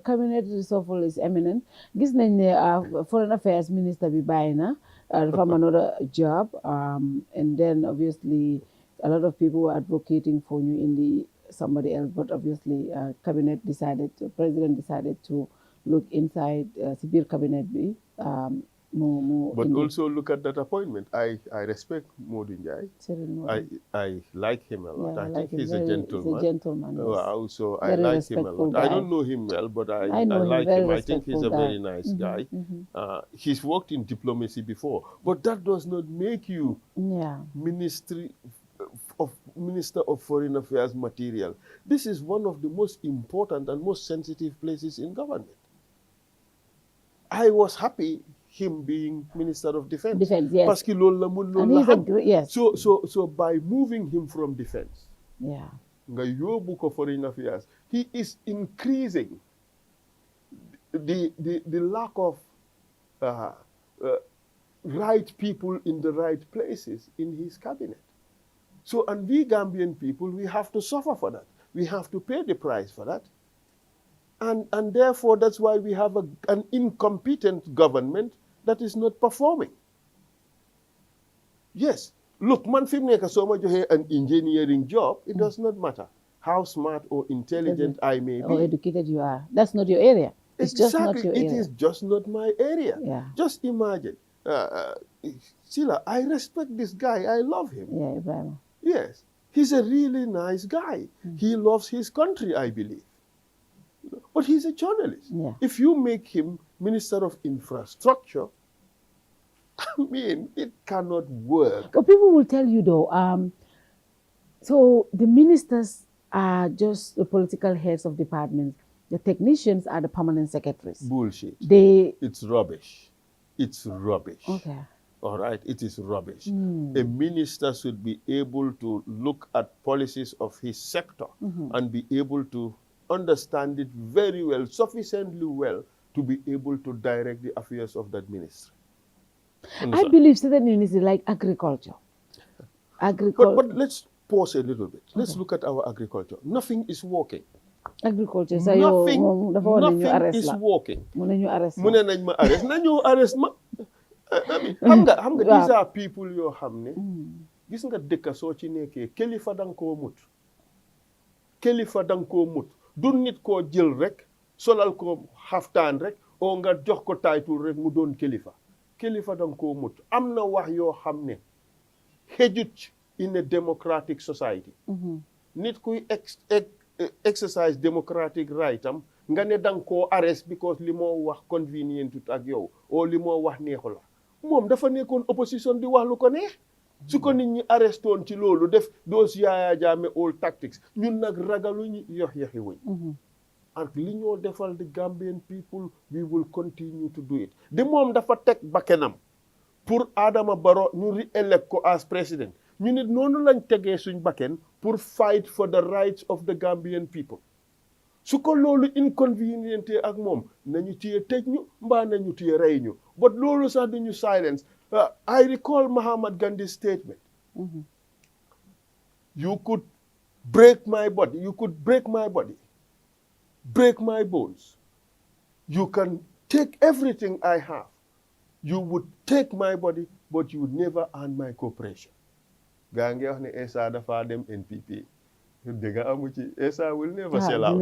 cabinet reshuffle is imminent. Gis nañ ne foreign affairs minister bi bàyyi na dafa am another job and then obviously a lot of people were advocating for new indi somebody else, but obviously president decided to look inside civil cabinet bi mu But indi also look at that appointment. I respect Modou Njai. I like him a lot. Yeah, I like think him. he's a gentleman. He's a gentleman, yes. Also, I Very like him a respectful lot. I guy. don't know him well, but I know him, like very him. I think he's a respectful very guy. nice guy. He's worked in diplomacy before, but that does not make you Minister of Foreign Affairs material. This is one of the most important and most sensitive places in government. I was happy him being Minister of Defense. Defense, yes. Parce que loolu la mun loolu la xam. Yes. So by moving him from defense, nga yóbbu ko Foreign Affairs, he is increasing the lack of right people in the right places in his cabinet. So, and we Gambian people, we have to suffer for that. We have to pay the price for that. And therefore, that's why we have an incompetent government that is not performing. Yes. Look, man fi mu nekk soo ma joxee an engineering job, it does not matter how smart or intelligent I may be. Or educated you are. That's not your area. It's exactly. just not your area. It is just not my area. Yeah. Just imagine. Sila, I respect this guy. I love him. Yeah, Ibrahim. Yes. He's a really nice guy. He loves his country, I believe. But he's a journalist. Yeah. If you make him Minister of Infrastructure, I mean, it cannot work. But people will tell you though, so the ministers are just the political heads of departments. The technicians are the permanent secretaries. Bullshit. It's rubbish. It's rubbish. Okay. All right, it is rubbish. A minister should be able to look at policies of his sector and be able to understand it very well, sufficiently well, to be able to direct the affairs of that ministry. I believe certain ministries like agriculture. But let's pause a little bit. Let's look at our agriculture. Nothing is working. Agriculture. Nothing is working. Mune nañ ma arrest nañu arrest ma. xam nga these are people yoo xam ne gis nga dëkk soo ci nekkee kilifa danga koo mut. Kilifa danga koo mut. Du nit koo jël rek solal ko xaftaan rek o nga jox ko title rek mu doon kilifa. Kilifa danga koo mut. Am na wax yoo xam ne xejut in a democratic society. Nit kuy exercise democratic right am nga ne danga koo arrest because li moo wax convenient ak yow o li moo wax neexu la. Moom dafa nekkoon opposition di wax lu ko neex. Su ko nit ñi arrestoon ci loolu def those Yaya Jammeh old tactics ñun nag ragaluñu yox-yoxi wuñ. ak li ñoo defal the Gambian people we will continue to do it. De moom dafa teg bakkenam pour Adama Barrow ñu re-elect ko as president. ñu nit noonu lañ tegee suñ bakken pour fight for the rights of the Gambian people. Su ko loolu inconveniente ak moom nañu téye tëj ñu mbaa nañu téye rey ñu. But loolu sax duñu silence. I recall Mahatma Gandhi's statement. You could break my body. You could break my body. Break my bones. You can take everything I have. You would take my body, but you would never earn my cooperation. Gaa ngi wax ne Essa dafa dem NPP. Dëgg amu ci Essa will never sell out.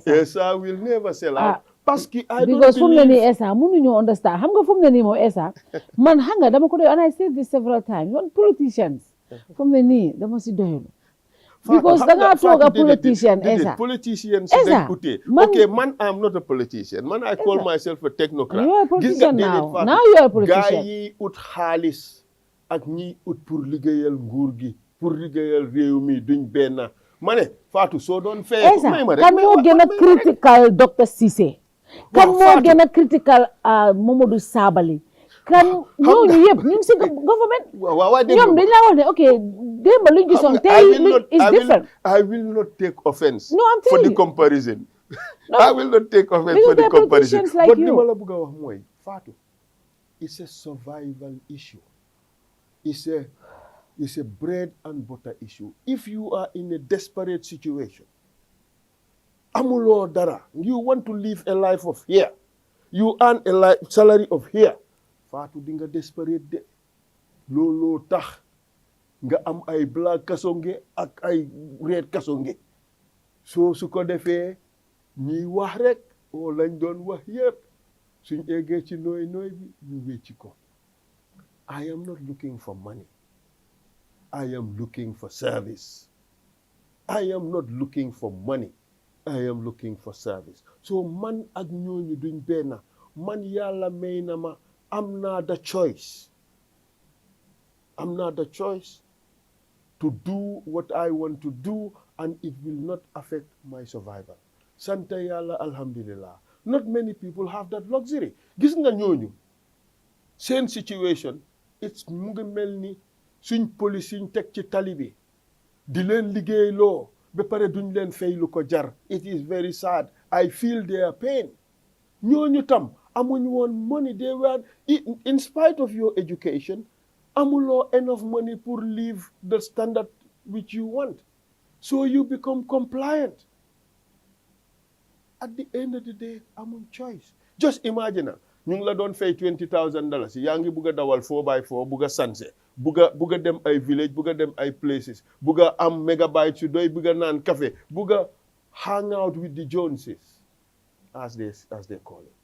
Essa will never sell out. Parce que I don't because fu mu ne nii Essa mënuñu understand xam nga fu mu ne nii moom Essa man xam nga dama ko doy and I said this several times one politicians fu mu ne nii dama si doyul. Because da ngaa toog a politician Essa. Politicians dañ ute. Okay, man I'm not a politician. Man I call myself a technocrat. You're a politician now. Now you're a politician. Gaa yi ut xaalis ak ñi ut pour liggéeyal nguur gi pour liggéeyal réew mi duñ benn. Ma ne Fatou soo doon fay. Essa kan moo gën a critical Dr. Cissé. Kan moo gën a critical Momodou Sabally. Kan ñooñu yëpp ñu ngi si government. ñoom dañ laa wax ne ok démb luñ gisoon tey is different. I will not take offense for the comparison. I will not take offense for the comparison. But li ma la bëgg a wax mooy Fatou it's a survival issue. It's a bread and butter issue. If you are in a desperate situation, amuloo dara, you want to live a life of here, you earn a salary of here, faatu di nga desperate de looloo tax nga am ay black kasonge ak ay red kasonge soo su ko defee ñiy wax rek oo lañ doon wax yëpp suñ eggee ci nooy nooy bi ñu wécci ko. I am not looking for money. I am looking for service. I am not looking for money. I am looking for service. So man ak ñooñu duñ benn man yàlla may na ma am naa the choice. I'm not the choice to do what I want to do and it will not affect my survival. Santa yàlla alhamdulillah. Not many people have that luxury. Gis nga ñooñu seen situation it's mu ngi mel ni suñ police yiñ teg ci tali bi di leen liggéey loo ba pare duñ leen fay lu ko jar. It is very sad. I feel their pain. ñooñu tam amuñ woon money. They were in spite of your education amuloo enough money pour live the standard which you want. So you become compliant. At the end of the day, amuñ choice. Just imagine ñu ngi la doon fay $20,000 yaa ngi bugg a dawal 4x4 bugg a sanse bugg a dem ay village bugg a dem ay places bugg a am megabytes yu doy bugg a naan café bugg a hang out with the Joneses as they call it.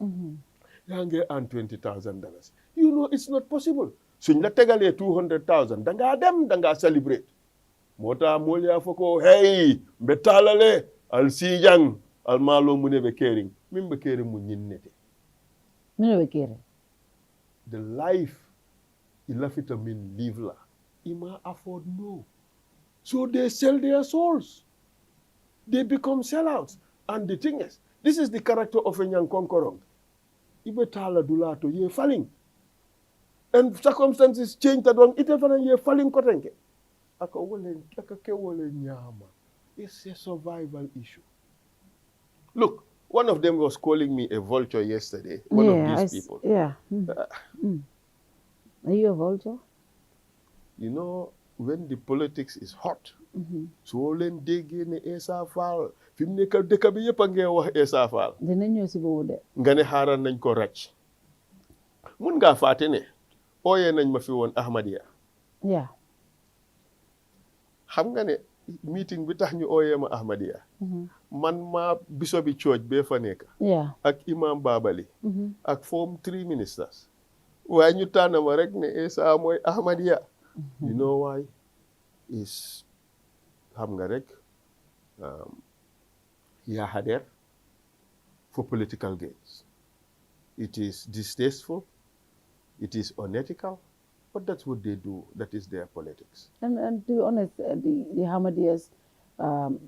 yaa ngi earn $20,000. You know it's not possible. Suñ la tegalee 200,000 dangaa dem dangaa celebrate moo tax mool yaa fa ko hey mbe taalale al siijang al maalo mu ne be caring min be caring mu ñinnete the life ilafita min live la ima afford no. So they sell their souls. They become sellouts. And the thing is, this is the character of a Nyankonkorong. Ibe tala dulato ye falling. And circumstances change that one. Ite fana ye falling kotenke. Aka ke wole nyama. It's a survival issue. Look, one of them was calling me a vulture yesterday. One of these people. Yeah. Are you a vulture? You know, when the politics is hot, so len déggee ne Essa Faal fi mu nekk dëkk bi yëpp a ngi wax Essa Faal. Dinañ ñëw si boobu de. Nga ne xaaral nañ ko ràcc. Mun ngaa fàtte ne ooyee nañ ma fi woon Ahmadiyya. Yeah. Xam nga ne meeting bi tax ñu ooyee ma Ahmadiyya. Man maa bisobi church bee fa nekk. Yeah. Ak Imam Babali. Ak form 3 ministers. Waaye ñu tànn ma rek ne Essa mooy Ahmadiyya. You know why? Is xam nga rek yaa there for political gains. It is distasteful. It is unethical. But that's what they do. That is their politics. And to be honest, the Ahmadiyyas,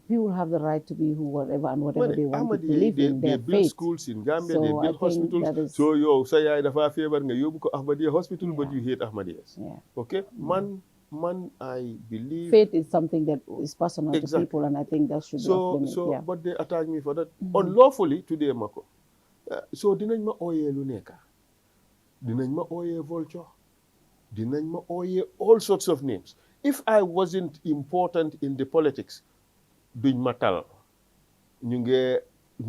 people have the right to be whatever they want to believe in their faith. They build schools in Gambia, they build hospitals. So yo, say I dafa favor nga yobu ko Ahmadiyya hospital, but you hate Ahmadiyyas. Yeah. Okay? Man, I believe faith is something that is personal to people, and I think that should be off limit. But they attack me for that unlawfully today, Mako. So dinañ ma ooyee lu nekk. Dinañ ma ooyee vulture. Dinañ ma ooyee all sorts of names. If I wasn't important in the politics, duñ ma tal. ñu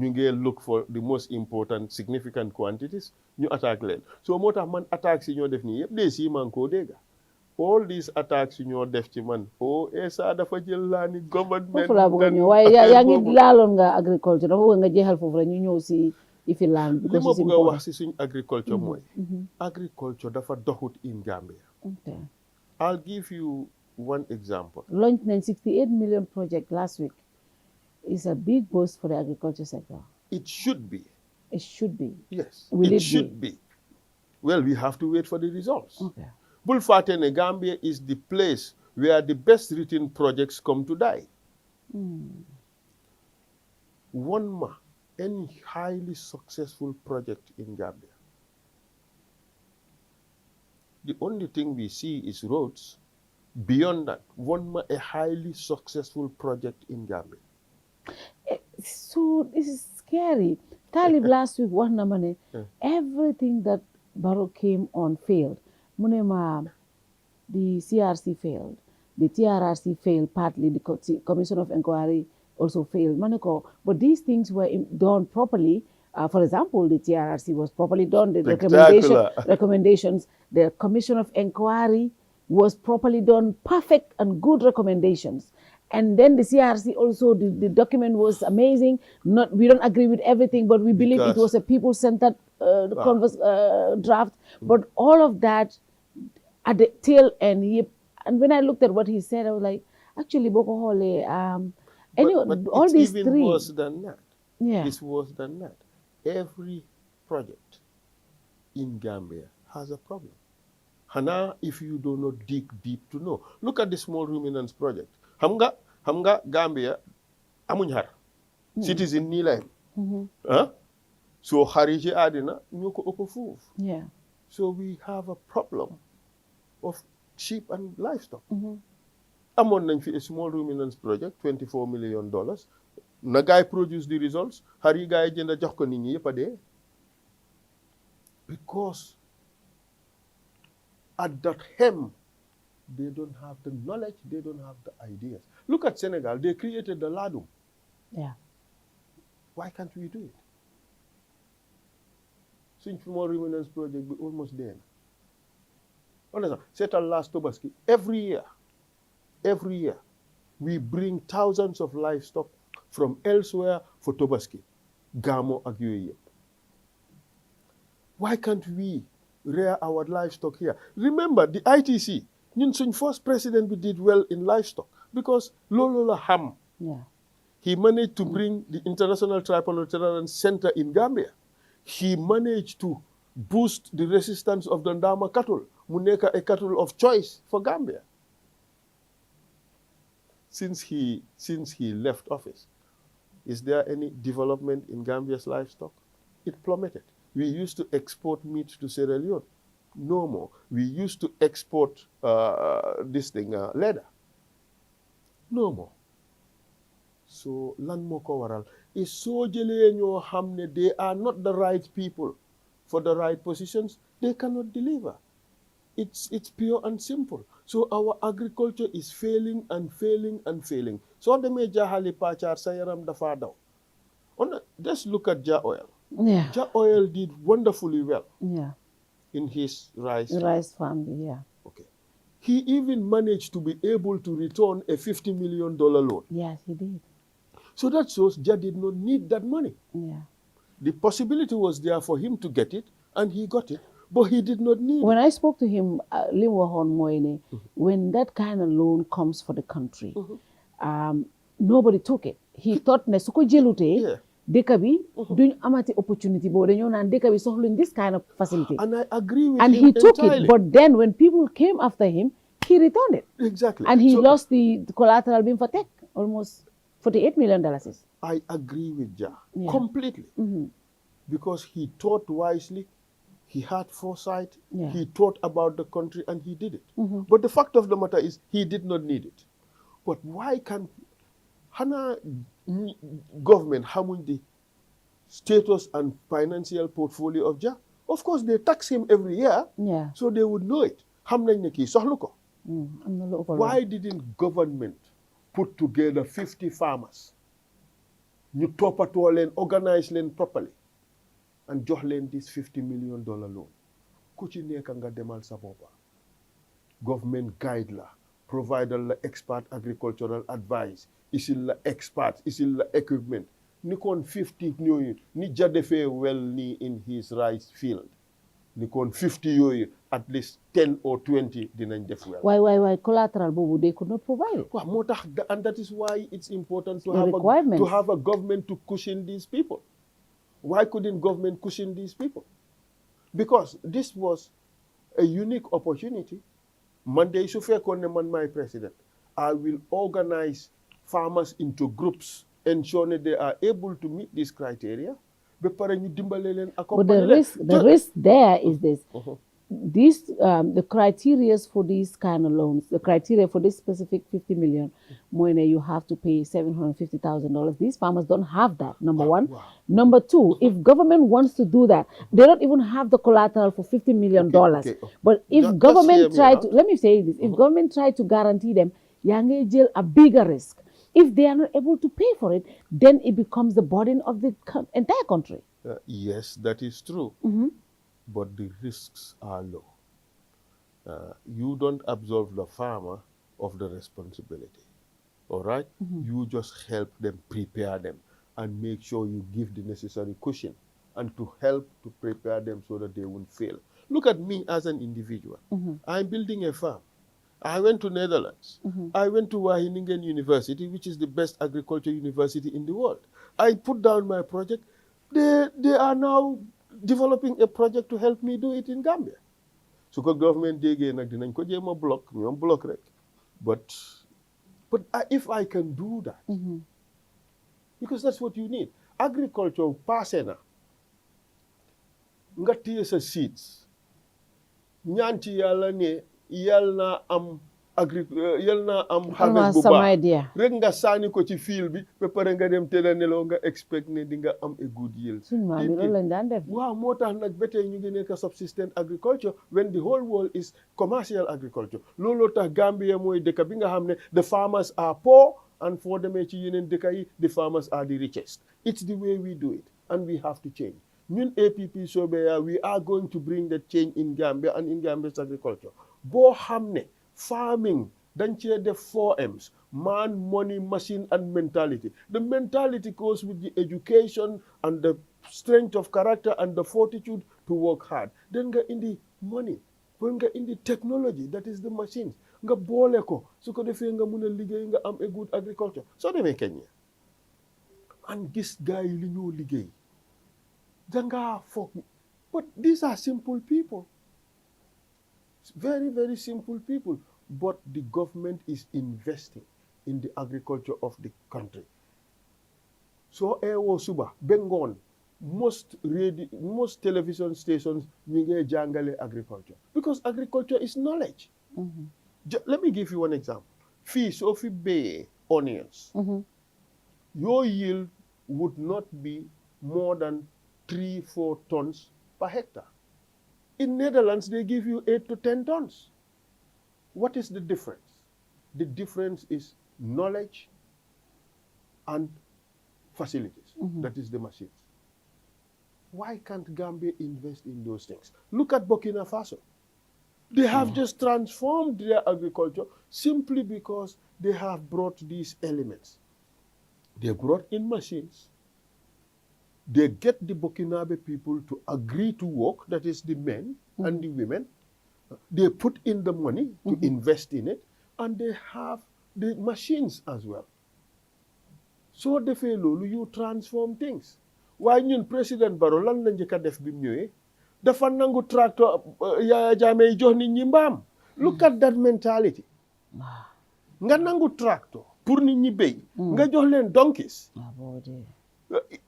ngi look for the most important, significant quantities, ñu attack leen. So moo tax man attaques yi ñoo def nii yëpp de si man koo dégga. All these attacks yi ñoo def ci man. Essa dafa jël laa ni government. Foofu laa bëgg a ñëw waaye yaa ngi laaloon nga agriculture dafa bëgg nga jeexal foofu rek ñu ñëw si ifi land. Li ma bëgg a wax si suñ agriculture mooy. Agriculture dafa doxut in Gambia. Okay. I'll give you one example. Launched a 68 million project last week. It's a big boost for the agriculture sector. It should be. It should be. Yes. Will it should be? Well, we have to wait for the results. Okay. Bulfatene Gambia is the place where the best written projects come to die. Any highly successful project in Gambia. The only thing we see is roads. Beyond that, a highly successful project in Gambia. So this is scary. Talib last week, everything that Barrow came on failed. Munema, the CRC failed. The TRRC failed partly. The Commission of Inquiry also failed. Manako, but these things were done properly. For example, the TRRC was properly done. The recommendations, the Commission of Inquiry was properly done, perfect and good recommendations. And then the CRC also, the document was amazing. We don't agree with everything, but we believe it was a people-centered draft. But all of that at the tail end, and when I looked at what he said, I was like, actually, Boko Hole, all these three. It's even worse than that. Yeah. It's worse than that. Every project in Gambia has a problem. Hana, if you do not dig deep to know. Look at the small ruminants project. Hamga Gambia, amuñ citizen ni lay. So hariji adina ñoko ëpp foofu. Yeah. So we have a problem of sheep and livestock. Amon nañ fi a small ruminants project, $24 million. Na guy produce the results, hari guy jënda jox ko nit ñi yëpp a dee. Because at that hem, they don't have the knowledge, they don't have the ideas. Look at Senegal, they created the ladum. Yeah. Why can't we do it? Since more ruminants project, we're almost there. Understand? Settle last Tobaski, every year, we bring thousands of livestock from elsewhere for Tobaski, Gamo ak yooyu yëpp. Why can't we rear our livestock here? Remember, the ITC, ñun suñ first president we did well in livestock because loolu la xam. Yeah. He managed to bring the International Tripod Center in Gambia. He managed to boost the resistance of the Ndama cattle. Mu nekk a cattle of choice for Gambia. Since he left office, is there any development in Gambia's livestock? It plummeted. We used to export meat to Sierra Leone. No more. We used to export leather. No more. So lan moo ko waral is soo jëlee ñoo xam ne they are not the right people for the right positions, they cannot deliver. It's pure and simple. So our agriculture is failing and failing and failing. So demee jaaxali pàccaar sa yaram dafa daw. Just look at Ja Oil. Yeah. Ja Oil did wonderfully well. Yeah. In his rice family, yeah. Okay. He even managed to be able to return a $50 million loan. Yes, he did. So that shows Ja did not need that money. Yeah. The possibility was there for him to get it, and he got it, but he did not need it. When I spoke to him, when that kind of loan comes for the country, nobody took it. He thought, Nesuko Jelute, Dekabi, doing amati opportunity, but Dekabi sohluin this kind of facility. And I agree with him. And he took entirely. it, but then when people came after him, he returned it. Exactly. And he lost the collateral being for tech, almost $48 million. I agree with Ja completely. Because he thought wisely, he had foresight, he thought about the country, and he did it. But the fact of the matter is, he did not need it. But why can't Hana government hamuñ the status and financial portfolio of Ja? Of course, they tax him every year, so they would know it. Xam nañ ne kii soxlu ko. Why didn't government put together 50 farmers? ñu toppatoo leen, organize leen properly, and jox leen this $50 million loan. Ku ci nekk nga demal sa boppa. Government guide la, provider la expert agricultural advice, isil la experts, isil la equipment. Ni kon 50 ñooyu, ni Ja defee well ni in his rice field. Ni kon 50 yooyu, at least 10 or 20 dinañ def well. Why collateral bobu they could not provide it? Well, moo tax, and that is why it's important to have a government to cushion these people. Why couldn't government cushion these people? Because this was a unique opportunity. Monday, su fekkoon ne man my president, I will organize farmers into groups, ensure they are able to meet this criteria. But the risk there is this. The criteria for these kind of loans, the criteria for this specific 50 million, you have to pay $750,000. These farmers don't have that, number one. Wow. Number two, if government wants to do that, they don't even have the collateral for $50 million. But if government try to, let me say this, if government try to guarantee them, yange jail a bigger risk. If they are not able to pay for it, then it becomes the burden of the entire country. Yes, that is true. But the risks are low. You don't absolve the farmer of the responsibility. All right? You just help them, prepare them, and make sure you give the necessary cushion and to help to prepare them so that they won't fail. Look at me as an individual. I'm building a farm. I went to Netherlands. I went to Wageningen University, which is the best agriculture university in the world. I put down my project. They are now developing a project to help me do it in Gambia. So the government déggee nag dinañ ko jéem a block ñoom block rek. But if I can do that, because that's what you need. Agriculture passé na nga téye sa seeds ñaan ci yàlla ne yàlla am harvest bu baax rek nga sànni ko ci fiil bi ba pare nga dem tëdda nelaw nga expect ne di nga am a good yield. Waaw moo tax nag ba tey ñu ngi nekk subsistence agriculture when the whole world is commercial agriculture. Looloo tax Gambia mooy dëkk bi nga xam ne the farmers are poor and foo demee ci yeneen dëkk yi the farmers are the richest. It's the way we do it and we have to change. ñun APP Sobeya we are going to bring that change in Gambia and in Gambia's agriculture. Boo xam ne farming dañ cee def 4M's: man, money, machine, and mentality. The mentality goes with the education and the strength of character and the fortitude to work hard. Then nga indi money, when nga indi technology, that is the machines. Nga boole ko su ko defee nga mun a liggéey nga am a good agriculture. Soo demee Kenya and gis gaay yi li ñoo liggéey danga foog, but these are simple people. Very, very simple people. But the government is investing in the agriculture of the country. So ewo suba bengon most television stations ñu ngi jàngale agriculture because agriculture is knowledge. Let me give you one example. Fii soo fi béyee onions, your yield would not be more than 3-4 tons per hectare. In Netherlands, they give you 8 to 10 tons. What is the difference? The difference is knowledge and facilities. That is the machines. Why can't Gambia invest in those things? Look at Burkina Faso. They have just transformed their agriculture simply because they have brought these elements. They brought in machines. They get the Burkinabe people to agree to work, that is the men and the women. They put in the money to invest in it, and they have the machines as well. So defee loolu you transform things. Waaye ñun président Barrow lan la njëkk a def bi mu ñëwee dafa nangu tracteur Yaya Jammeh yi jox nit ñi mbaam. Look at that mentality. Nga nangu tractor pour nit ñi béy nga jox leen donkeys.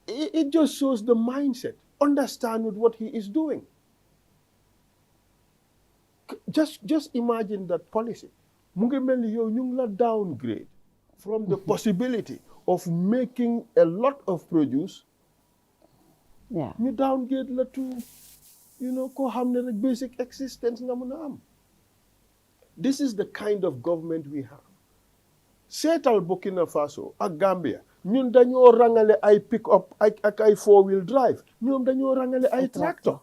It just shows the mindset. Understand with what he is doing. Just imagine that policy. Mu ngi mel ni yow ñu ngi la downgrade from the possibility of making a lot of produce. You downgrade la to, koo xam ne rek basic existence nga mun a am. This is the kind of government we have. Seetal Burkina Faso ak Gambia ñun dañoo rangale ay pick up ak ay 4-wheel drive ñoom dañoo rangale ay tractor.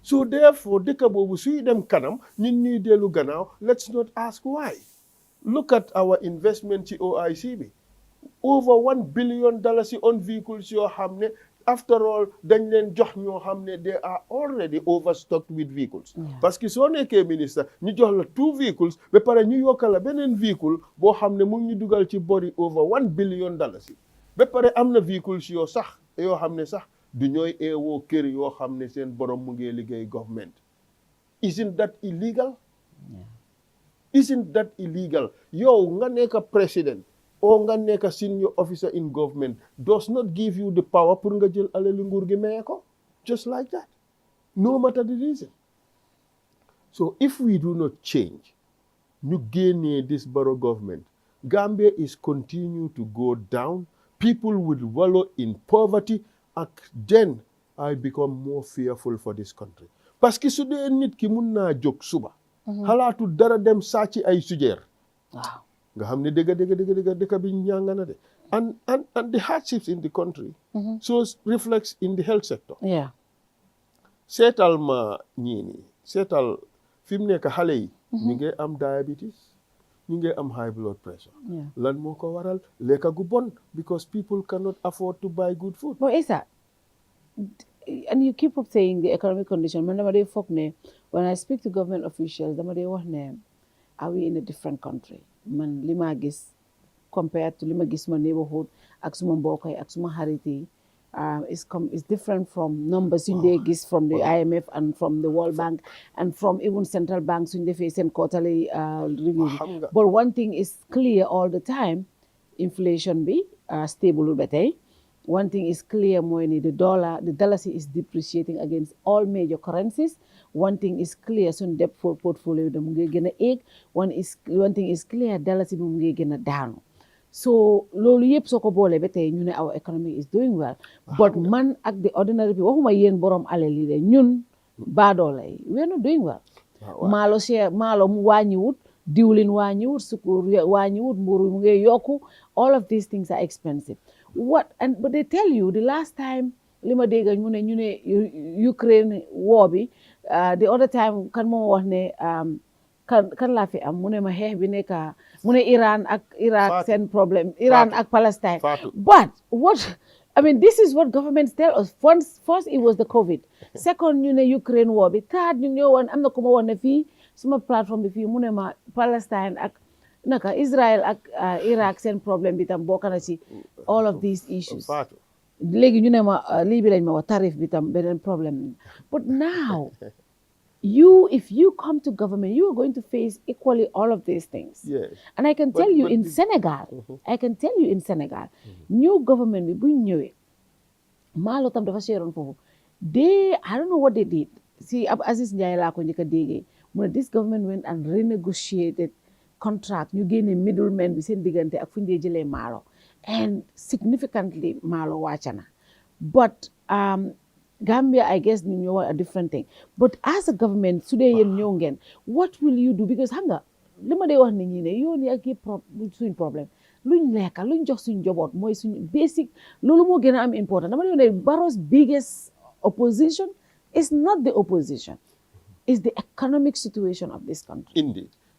So therefore dëkk boobu suy dem kanam ñun ñuy dellu gannaaw. Let's not ask why. Look at our investment ci OIC bi. Over $1 billion on vehicles yoo xam ne after all dañ leen jox ñoo xam ne they are already overstocked with vehicles. Parce que soo nekkee ministre ñu jox la 2 vehicles ba pare ñu yokkal la beneen véhicule boo xam ne mu ngi ñu dugal ci bori over $1 billion. Ba pare am na vehicles yoo xam ne sax du ñooy eewoo kër yoo xam ne seen borom mu ngi liggéey government. Isn't that illegal? Isn't that illegal? Yow nga nekk président o nga nekk senior officer in government does not give you the power pour nga jël alali nguur gi maye ko. Just like that. No matter the reason. So if we do not change, ñu génnee this Barrow government, Gambia is continue to go down. People will wallow in poverty, and then I become more fearful for this country. Parce que su dee nit ki mun naa jóg suba. Xalaatu dara dem sàcc ay sujeer. nga xam ne dëgg bi ñàng na de and the hardships in the country so reflects in the health sector. seetal ma ñii nii seetal fi mu nekk xale yi ñu ngi am diabetes ñu ngi am high blood pressure. lan moo ko waral lekka gu bon because people cannot afford to buy good food. But Essa, and you keep up saying the economic condition. Man dama dey foog ne when I speak to government officials dama dey wax ne are we in a different country man li ma gis compared to li ma gis ma neighborhood ak suma mbokk yi ak suma xarit yi is different from numbers suñ dee gis from the IMF and from the World Bank and from even central banks suñ defee seen quarterly review. But one thing is clear all the time inflation bi stable ba tey. One thing is clear mooy ni the dollar is depreciating against all major currencies. One thing is clear suñ debt portfolio bi mu ngi gën a éeg one thing is clear dalasi bi mu ngi gën a daanu. So loolu yëpp soo ko boolee ba tey ñu ne our economy is doing well but man ak the ordinary people waxuma yéen borom alal yi de ñun baadoola yi we are not doing well. maalo mu wàññiwut diwlin wàññiwut sukur wàññiwut mburu mu ngi yokku all of these things are expensive. But they tell you the last time li ma dégg ñu ne Ukraine war bi the other time kan moo wax ne kan laa fi am mu ne ma xeex bi nekk mu ne Iran ak Iraq seen problème Iran ak Palestine. But this is what governments tell us. First it was the COVID. Second ñu ne Ukraine war bi. Third ñu ñëw woon am na ku ma woon ne fii suma plateforme bi fii mu ne ma Palestine ak naka Israel ak Iraq seen problème bi tam bokk na ci all of these issues. léegi ñu ne ma lii bi lañ ma wax tarif bi tam beneen problème. But now if you come to government, you are going to face equally all of these things. Yes. And I can tell you in Senegal, new government bi buñ ñëwee maalo tam dafa seeroon foofu I don't know what they did. See, Aziz Ndiaye laa ko njëkk a déggee mu ne this government went and renegotiated contract ñu génne middleman bi seen diggante ak fu ñu dee jëlee maalo and significantly maalo wàcc na but Gambia, I guess, you know, a different thing. But as a government, today in Nyongen, what will you do? Because hanga, lima de wax ni ne yo ni ak suñ problème. Luñ lekka, luñ jox suñ jobot moy suñ basic lolu mo gëna am important. Dama ne Barrow's biggest opposition is not the opposition. It's the economic situation of this country. Indeed.